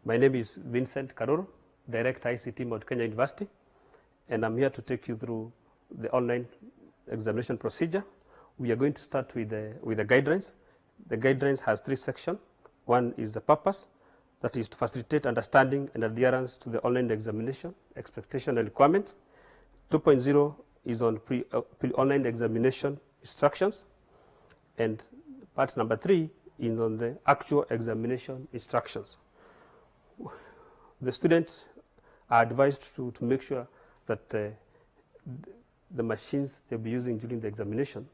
My name is Vincent Karuru, Director ICT Mount Kenya University, and I'm here to take you through the online examination procedure. We are going to start with the guidelines. The guidelines has 3 sections. One is the purpose, that is to facilitate understanding and adherence to the online examination, expectation and requirements. 2.0 is on pre-online examination instructions, and part number 3 is on the actual examination instructions. The students are advised to make sure that the machines they'll be using during the examination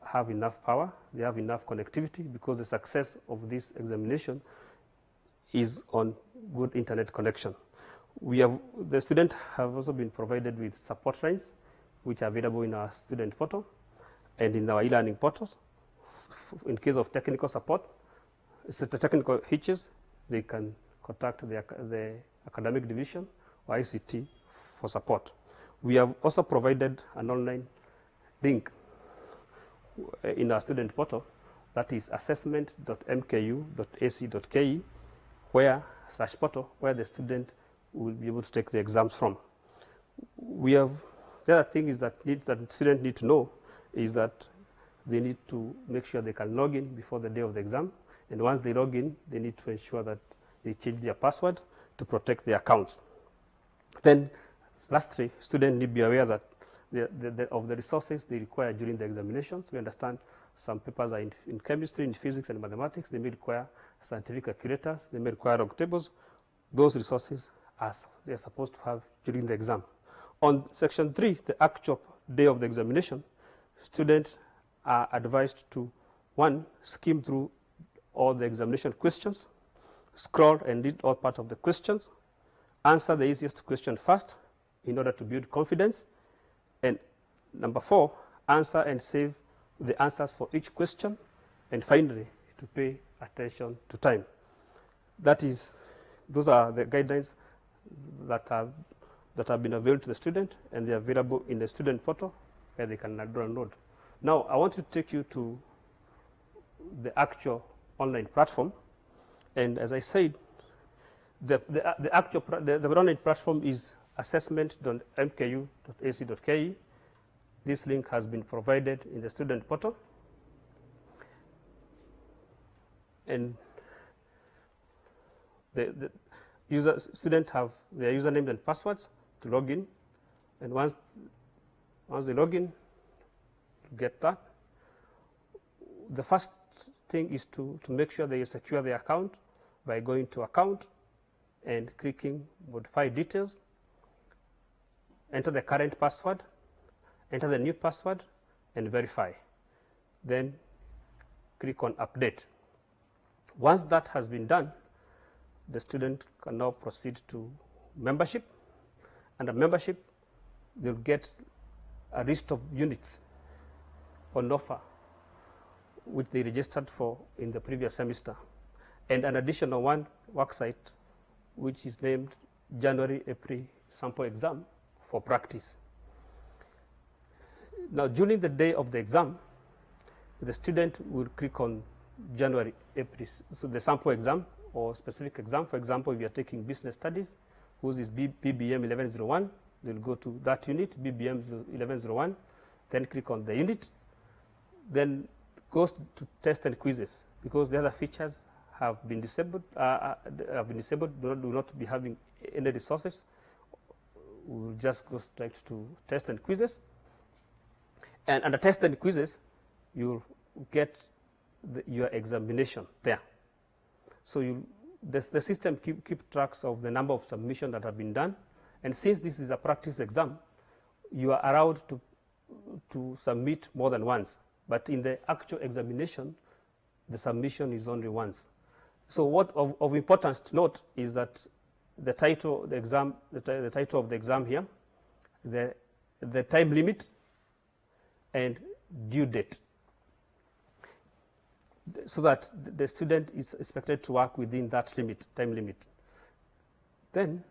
have enough power, they have enough connectivity, because the success of this examination is on good internet connection. The students have also been provided with support lines, which are available in our student portal and in our e-learning portals. In case of technical support, the technical hitches, they can contact the academic division or ICT for support. We have also provided an online link in our student portal, that is assessment.mku.ac.ke, /portal, where the student will be able to take the exams from. The other thing is that students need to know is that they need to make sure they can log in before the day of the exam, and once they log in, they need to ensure that they change their password to protect their accounts. Then lastly, students need to be aware that of the resources they require during the examinations. We understand some papers are in chemistry, in physics and mathematics. They may require scientific calculators, they may require log tables. Those resources they are supposed to have during the exam. On section 3, the actual day of the examination, students are advised to, 1, skim through all the examination questions, scroll and read all parts of the questions, answer the easiest question first in order to build confidence, and number 4, answer and save the answers for each question, and finally, to pay attention to time. Those are the guidelines that have been available to the student, and they are available in the student portal where they can download. Now, I want to take you to the actual online platform, and as I said, the online platform is assessment.mku.ac.ke. This link has been provided in the student portal, and the students have their username and passwords to log in, and once they log in, get that. The first thing is to make sure they secure their account by going to account and clicking modify details, enter the current password, enter the new password, and verify. Then click on update. Once that has been done, the student can now proceed to membership. Under membership, they'll get a list of units on offer which they registered for in the previous semester, and an additional one worksite which is named January-April sample exam for practice. Now, during the day of the exam, the student will click on January-April, so the sample exam or specific exam. For example, if you are taking business studies, whose is BBM 1101, they'll go to that unit, BBM 1101, then click on the unit, then goes to test and quizzes, because the other features have been disabled, do not be having any resources. We'll just go straight to test and quizzes. And under test and quizzes, you'll get your examination there. So the system keep tracks of the number of submissions that have been done. And since this is a practice exam, you are allowed to submit more than once. But in the actual examination, the submission is only once. So what of importance to note is that the title of the exam, the title of the exam here, the time limit, and due date, so that the student is expected to work within that time limit. Then,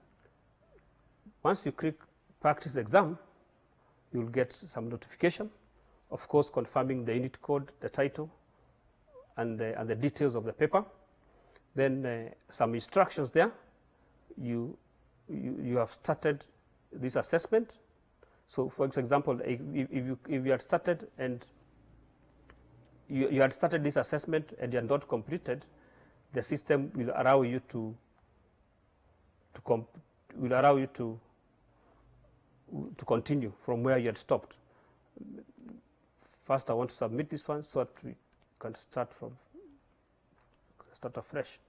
once you click practice exam, you'll get some notification, of course, confirming the unit code, the title, and the details of the paper. Then some instructions there. You have started this assessment. So, for example, if you had started and you had started this assessment and you had not completed, the system will allow you to continue from where you had stopped. First, I want to submit this one so that we can start afresh.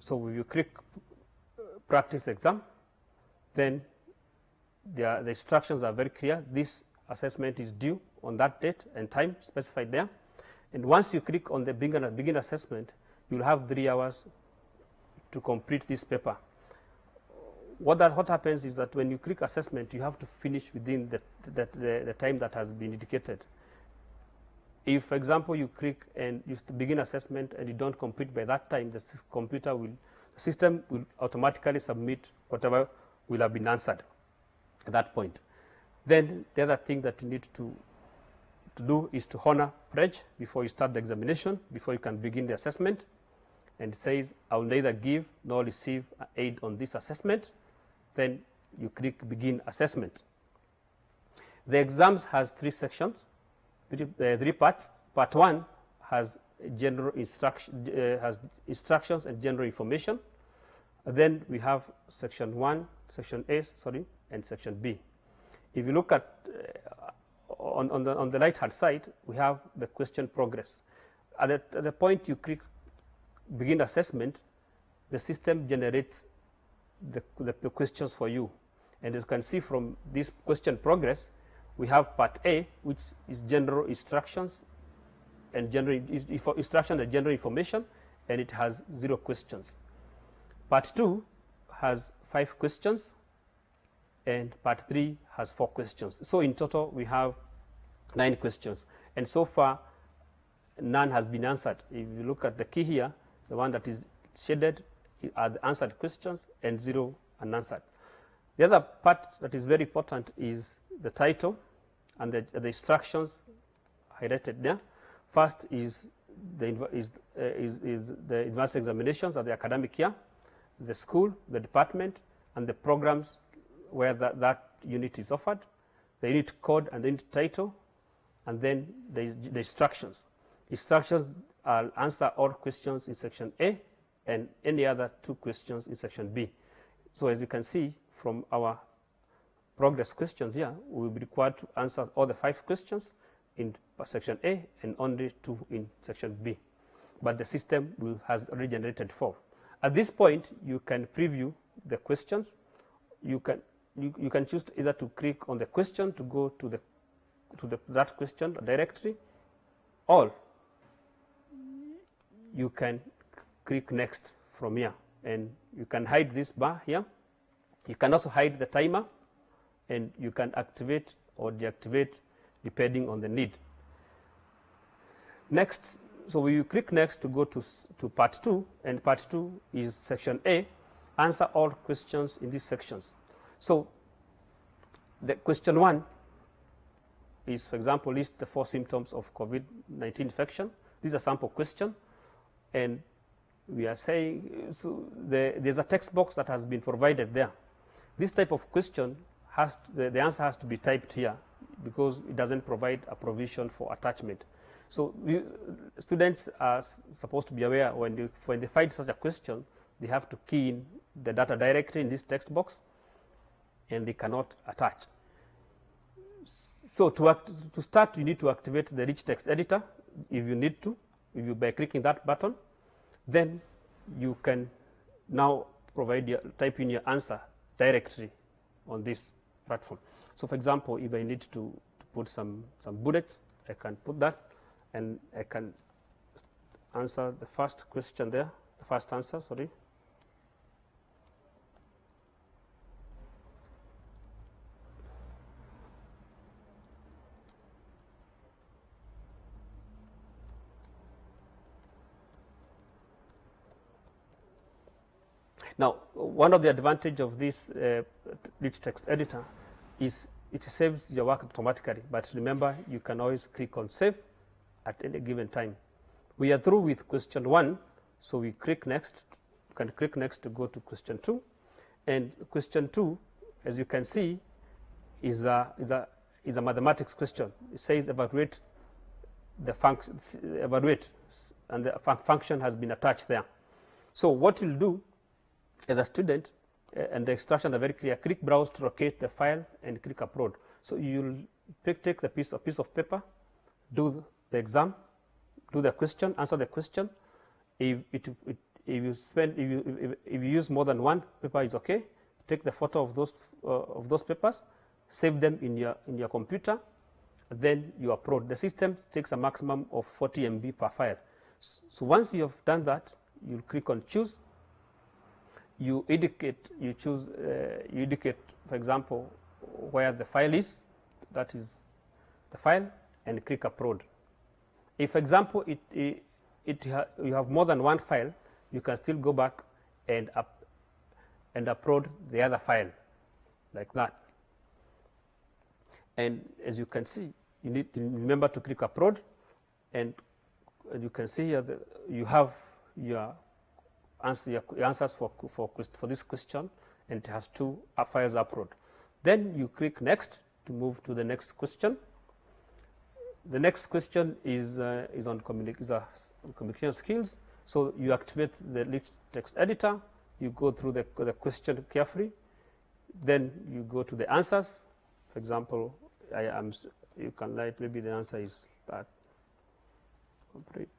So if you click practice exam, then the instructions are very clear. This assessment is due on that date and time specified there. And once you click on the begin assessment, you'll have 3 hours to complete this paper. What happens is that when you click assessment, you have to finish within the time that has been indicated. If, for example, you click and you begin assessment and you don't complete by that time, the system will automatically submit whatever will have been answered at that point. Then the other thing that you need to do is to honor pledge before you start the examination, before you can begin the assessment. And it says, I will neither give nor receive aid on this assessment. Then you click begin assessment. The exams has 3 sections. 3 parts. Part 1 has general instructions and general information. Then we have section A, and section B. If you look at on the right hand side, we have the question progress. At the point you click begin assessment, the system generates the questions for you. And as you can see from this question progress, we have part A, which is general instructions and general information, and it has 0 questions. Part 2 has 5 questions, and part 3 has 4 questions. So in total, we have 9 questions. And so far, none has been answered. If you look at the key here, the one that is shaded are the answered questions, and 0 unanswered. The other part that is very important is the title and the instructions highlighted there. First is the advanced examinations of the academic year, the school, the department, and the programs where that unit is offered, the unit code and the unit title, and then the instructions. Instructions are answer all questions in section A and any other 2 questions in section B. So as you can see from our progress questions here, we will be required to answer all the 5 questions in section A and only 2 in section B. But the system has already generated 4. At this point, you can preview the questions. You can choose either to click on the question to go to that question directly, or you can click next from here, and you can hide this bar here. You can also hide the timer, and you can activate or deactivate depending on the need. Next, so we click next to go to part 2, and part 2 is section A, answer all questions in these sections. So the question 1 is, for example, list the 4 symptoms of COVID-19 infection. These are sample question, and we are saying, so there's a text box that has been provided there. This type of question the answer has to be typed here because it doesn't provide a provision for attachment. So students are supposed to be aware when they find such a question, they have to key in the data directly in this text box, and they cannot attach. So to start, you need to activate the rich text editor if you need to, by clicking that button. Then you can now type in your answer directly on this platform. So for example, if I need to put some bullets, I can put that, and I can answer the first question there, the first answer, sorry. Now, one of the advantage of this rich text editor is it saves your work automatically. But remember, you can always click on save at any given time. We are through with question 1, so we click next. You can click next to go to question 2. And question 2, as you can see, is a mathematics question. It says evaluate the function, and the function has been attached there. So what you'll do as a student, and the instructions are very clear, click browse to locate the file and click upload. So you'll take a piece of paper, do the exam, do the question, answer the question. If you use more than one paper, is okay. Take the photo of those papers, save them in your computer, then you upload. The system takes a maximum of 40 MB per file. So once you have done that, you'll click on choose. You indicate, for example, where the file is, that is the file, and click upload. If, for example, you have more than one file, you can still go back and upload the other file, like that. And as you can see, you need to remember to click upload, and you can see here that you have your answers for this question, and it has 2 files upload. Then you click next to move to the next question. The next question is on communication skills. So you activate the rich text editor. You go through the question carefully. Then you go to the answers. For example, you can write, maybe the answer is that. Complete.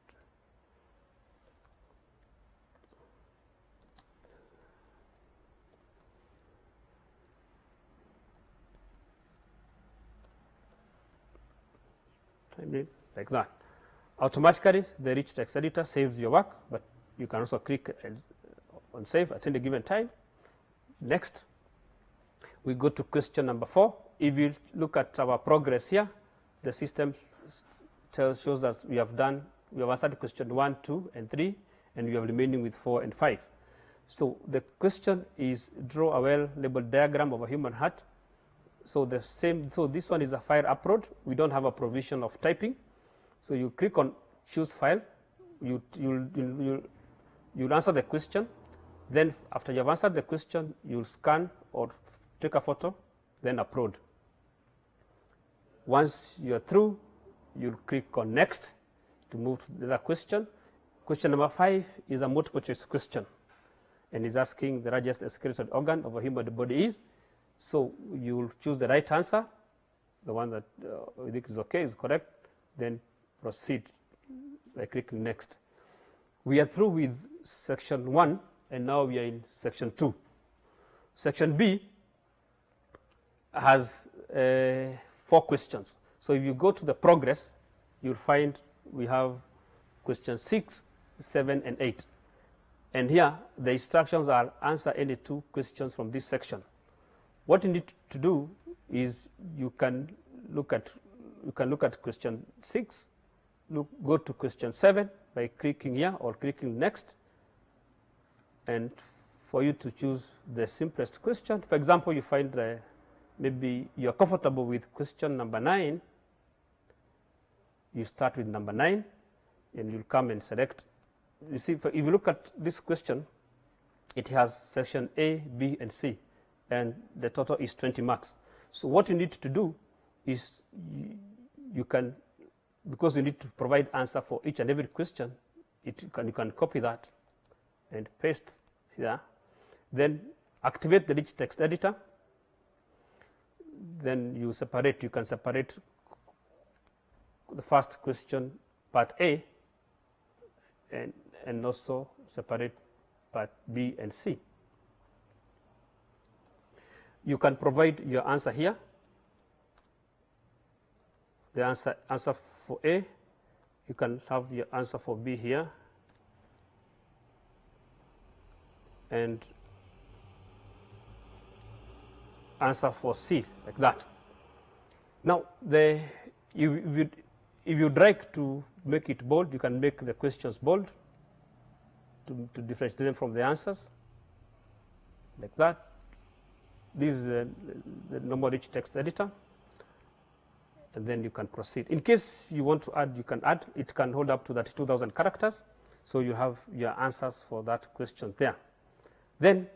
Like that. Automatically, the rich text editor saves your work, but you can also click on save at any given time. Next, we go to question number 4. If you look at our progress here, the system shows us we have answered question 1, 2, and 3, and we are remaining with 4 and 5. So the question is draw a well-labeled diagram of a human heart. So this one is a file upload. We don't have a provision of typing. So you click on choose file. You'll answer the question. Then after you have answered the question, you'll scan or take a photo, then upload. Once you're through, you'll click on next to move to the other question. Question number 5 is a multiple choice question, and it's asking the largest excreted organ of a human body is. So you'll choose the right answer, the one that you think is okay, is correct, then proceed by clicking next. We are through with section 1, and now we are in section 2. Section B has 4 questions. So if you go to the progress, you'll find we have questions 6, 7, and 8. And here, the instructions are answer any 2 questions from this section. What you need to do is you can look at question 6, go to question 7 by clicking here or clicking next, and for you to choose the simplest question. For example, you find maybe you're comfortable with question number 9. You start with number 9, and you'll come and select. You see, if you look at this question, it has section A, B, and C, and the total is 20 marks. So what you need to do is you can, because you need to provide answer for each and every question, you can copy that and paste here. Then activate the rich text editor. Then you can separate the first question, part A, and also separate part B and C. You can provide your answer here. The answer for A. You can have your answer for B here. And answer for C, like that. Now, if you'd like to make it bold, you can make the questions bold to differentiate them from the answers. like that. This is the normal rich text editor, and then you can proceed. In case you want to add, you can add. It can hold up to 32,000 characters, so you have your answers for that question there. Then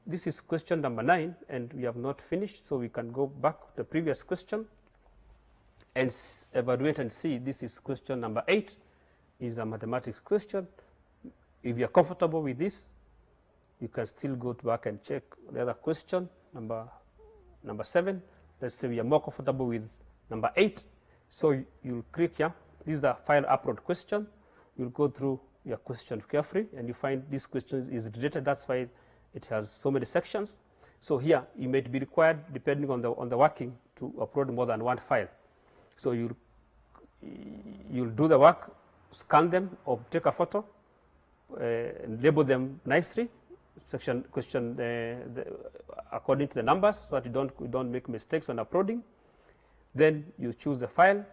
this is question number 9, and we have not finished, so we can go back to the previous question and evaluate and see. This is question number 8, is a mathematics question. If you're comfortable with this, you can still go back and check the other question, number 7. Let's say we are more comfortable with number 8. So you'll click here. This is a file upload question. You'll go through your question carefully, and you find this question is related. That's why it has so many sections. So here, you may be required, depending on the working, to upload more than one file. So you'll do the work, scan them, or take a photo, and label them nicely, question according to the numbers, so that you don't make mistakes when uploading. Then you choose a file.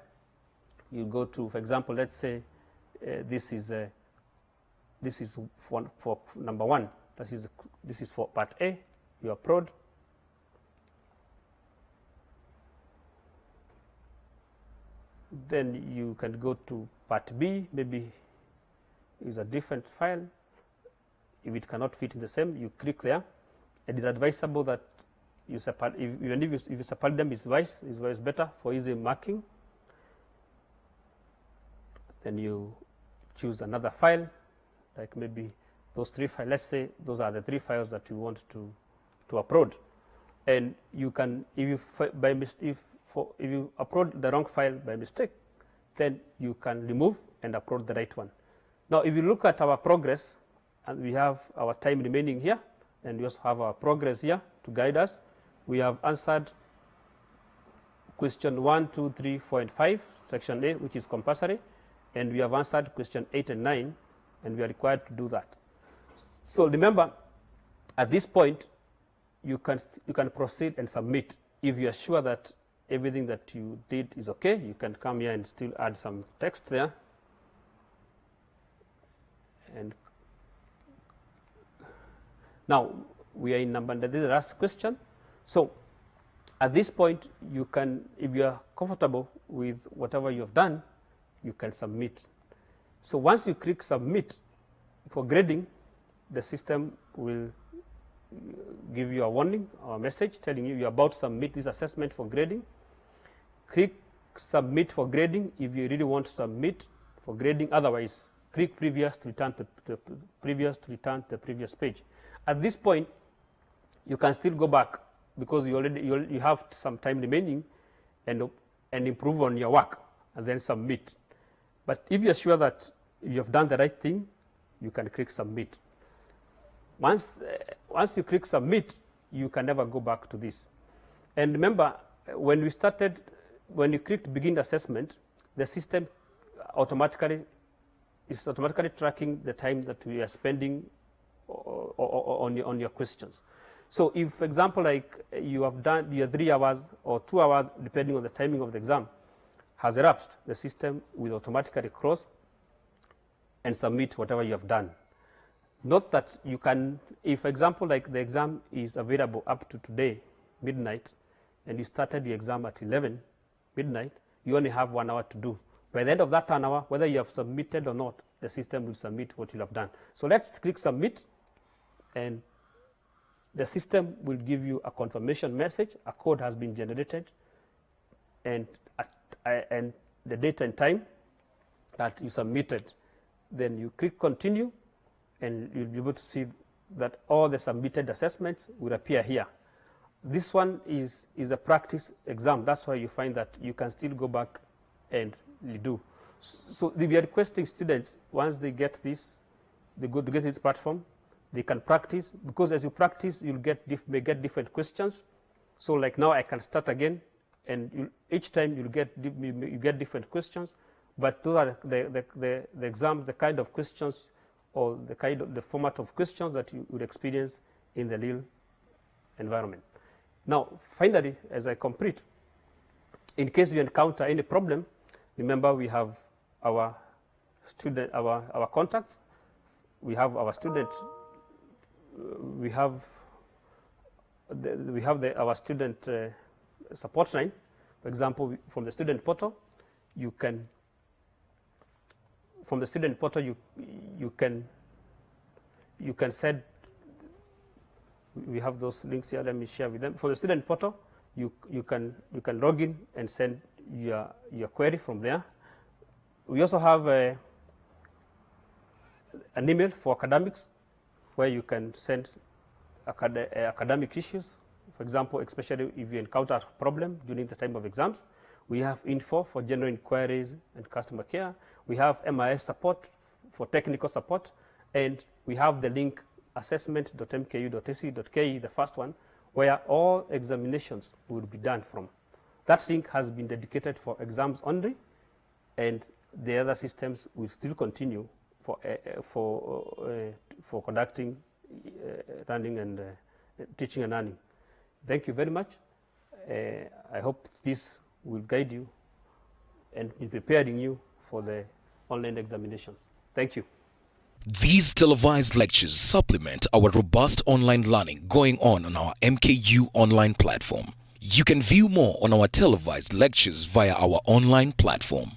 You go to, for example, let's say this is for number 1. This is for part A. You upload. Then you can go to part B. Maybe it's a different file. If it cannot fit in the same, you click there. It is advisable that you separate. Even if you separate them, it's better for easy marking. Then you choose another file, like maybe those 3 files. Let's say those are the 3 files that you want to upload. And you can, if you upload the wrong file by mistake, then you can remove and upload the right one. Now, if you look at our progress, and we have our time remaining here, and we also have our progress here to guide us. We have answered question 1, 2, 3, 4, and 5, section A, which is compulsory, and we have answered question 8 and 9, and we are required to do that. So remember, at this point, you can proceed and submit. If you are sure that everything that you did is okay, you can come here and still add some text there. And now we are in this is the last question. So at this point, you can, if you are comfortable with whatever you have done, you can submit. So once you click submit for grading, the system will give you a warning or a message telling you you're about to submit this assessment for grading. Click submit for grading if you really want to submit for grading. Otherwise, click previous to return to the previous page. At this point, you can still go back because you have some time remaining and improve on your work and then submit. But if you're sure that you have done the right thing, you can click submit. Once you click submit, you can never go back to this. And remember, when you clicked begin assessment, the system is automatically tracking the time that we are spending on your questions. So if, for example, like you have done your 3 hours or 2 hours, depending on the timing of the exam, has elapsed, the system will automatically close and submit whatever you have done. Note that you can, if, for example, like the exam is available up to today, midnight, and you started the exam at 11 midnight, you only have 1 hour to do. By the end of that 1 hour, whether you have submitted or not, the system will submit what you have done. So let's click submit, and the system will give you a confirmation message. A code has been generated, and the date and time that you submitted. Then you click continue, and you'll be able to see that all the submitted assessments will appear here. This one is a practice exam. That's why you find that you can still go back and redo. So we are requesting students, once they get this, they go to get this platform, they can practice, because as you practice, you'll may get different questions. So like now I can start again, and each time you get different questions, but those are the exam, the kind of questions or the format of questions that you would experience in the real environment. Now, finally, as I complete, in case you encounter any problem, remember we have our contacts. We have our student we have our student support line. For example, from the student portal, you can send. We have those links here. Let me share with them. For the student portal, you can log in and send your query from there. We also have an email for academics, where you can send academic issues. For example, especially if you encounter a problem during the time of exams. We have info for general inquiries and customer care. We have MIS support for technical support, and we have the link assessment.mku.ac.ke, the first one, where all examinations will be done from. That link has been dedicated for exams only, and the other systems will still continue for conducting learning and teaching and learning. Thank you very much. I hope this will guide you and in preparing you for the online examinations. Thank you. These televised lectures supplement our robust online learning going on our MKU online platform. You can view more on our televised lectures via our online platform.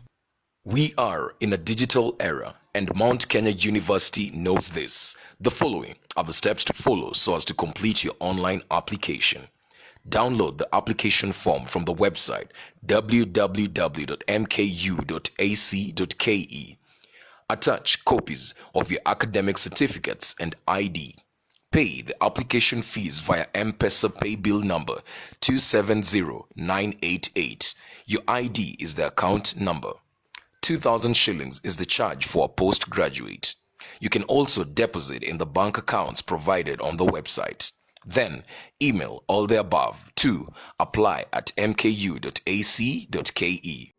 We are in a digital era, and Mount Kenya University knows this. The following are the steps to follow so as to complete your online application. Download the application form from the website www.mku.ac.ke. Attach copies of your academic certificates and ID. Pay the application fees via M-Pesa pay bill number 270988. Your ID is the account number. 2,000 shillings is the charge for a postgraduate. You can also deposit in the bank accounts provided on the website. Then email all the above to apply@mku.ac.ke.